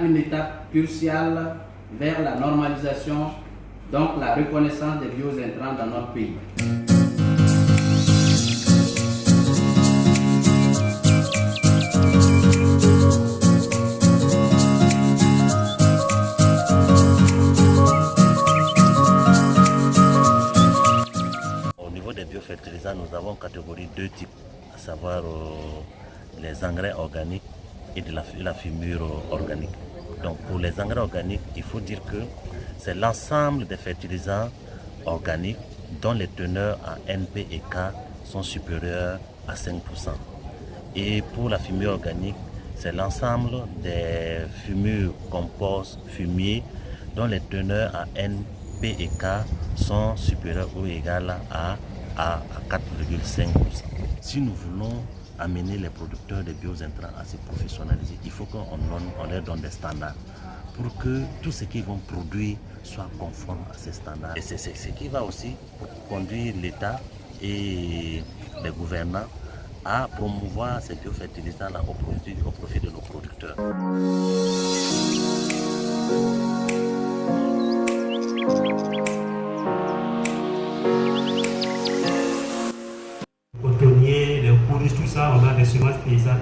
une étape cruciale vers la normalisation, donc la reconnaissance des biointrants dans notre pays. Au niveau des biofertilisants, nous avons catégorie deux types, à savoir les engrais organiques et de la fumure organique. Donc pour les engrais organiques, il faut dire que c'est l'ensemble des fertilisants organiques dont les teneurs en NP et K sont supérieures à 5%. Et pour la fumure organique, c'est l'ensemble des fumures, composts, fumiers dont les teneurs en NP et K sont supérieures ou égales à 4,5%. Si nous voulons amener les producteurs de biointrants à se professionnaliser, il faut qu'on leur donne des standards pour que tout ce qu'ils vont produire soit conforme à ces standards. Et c'est ce qui va aussi conduire l'État et les gouvernants à promouvoir ces biofertilisants-là au profit de nos producteurs. Cotonnier, les courges, tout ça, on a des semences paysannes.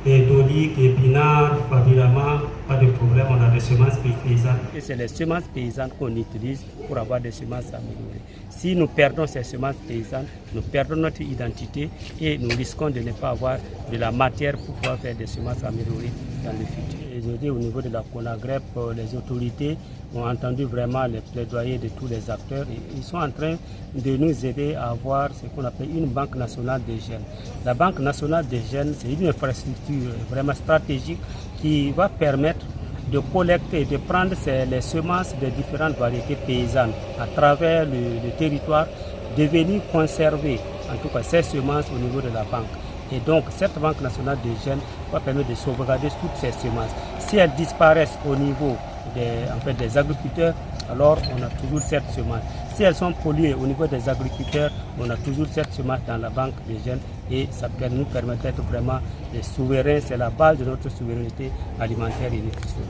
Et doliques, épinards, facilement, pas de problème, on a des semences paysannes. Et c'est les semences paysannes qu'on utilise pour avoir des semences améliorées. Si nous perdons ces semences paysannes, nous perdons notre identité et nous risquons de ne pas avoir de la matière pour pouvoir faire des semences améliorées dans le futur. Aujourd'hui, au niveau de la CONAGREP, les autorités ont entendu vraiment les plaidoyers de tous les acteurs et ils sont en train de nous aider à avoir ce qu'on appelle une banque nationale des jeunes. La banque nationale des jeunes, c'est une infrastructure vraiment stratégique qui va permettre de collecter, de prendre les semences des différentes variétés paysannes à travers le territoire, de venir conserver en tout cas ces semences au niveau de la banque. Et donc cette banque nationale des jeunes va permettre de sauvegarder toutes ces semences. Si elles disparaissent au niveau des agriculteurs, alors on a toujours cette semence. Si elles sont polluées au niveau des agriculteurs, on a toujours cette semence dans la banque des jeunes et ça nous permet d'être vraiment des souverains. C'est la base de notre souveraineté alimentaire et nutritionnelle.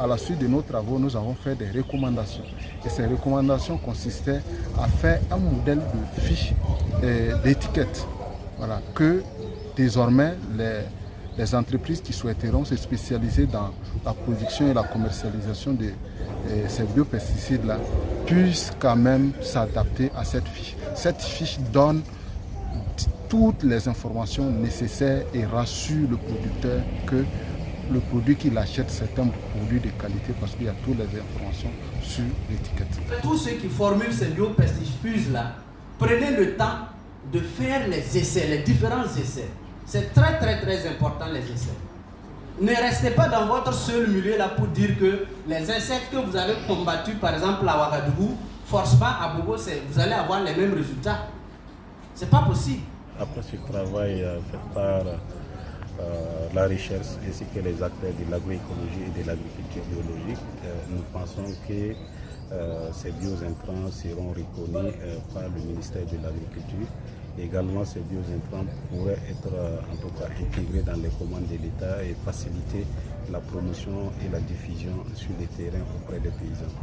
À la suite de nos travaux, nous avons fait des recommandations. Et ces recommandations consistaient à faire un modèle de fiche d'étiquette. Voilà, que désormais les entreprises qui souhaiteront se spécialiser dans la production et la commercialisation de ces biopesticides-là puissent quand même s'adapter à cette fiche. Cette fiche donne toutes les informations nécessaires et rassure le producteur que le produit qu'il achète, c'est un produit de qualité parce qu'il y a toutes les informations sur l'étiquette. Tous ceux qui formulent ces biopesticides-là, prenez le temps de faire les essais, les différents essais. C'est très important les essais. Ne restez pas dans votre seul milieu là pour dire que les insectes que vous avez combattus, par exemple à Ouagadougou, forcément à Bobo, vous allez avoir les mêmes résultats. C'est pas possible. Après ce travail fait par la recherche ainsi que les acteurs de l'agroécologie et de l'agriculture biologique, nous pensons que ces biointrants seront reconnus par le ministère de l'Agriculture. Également, ces biointrants pourraient être en tout cas intégrés dans les commandes de l'État et faciliter la promotion et la diffusion sur les terrains auprès des paysans.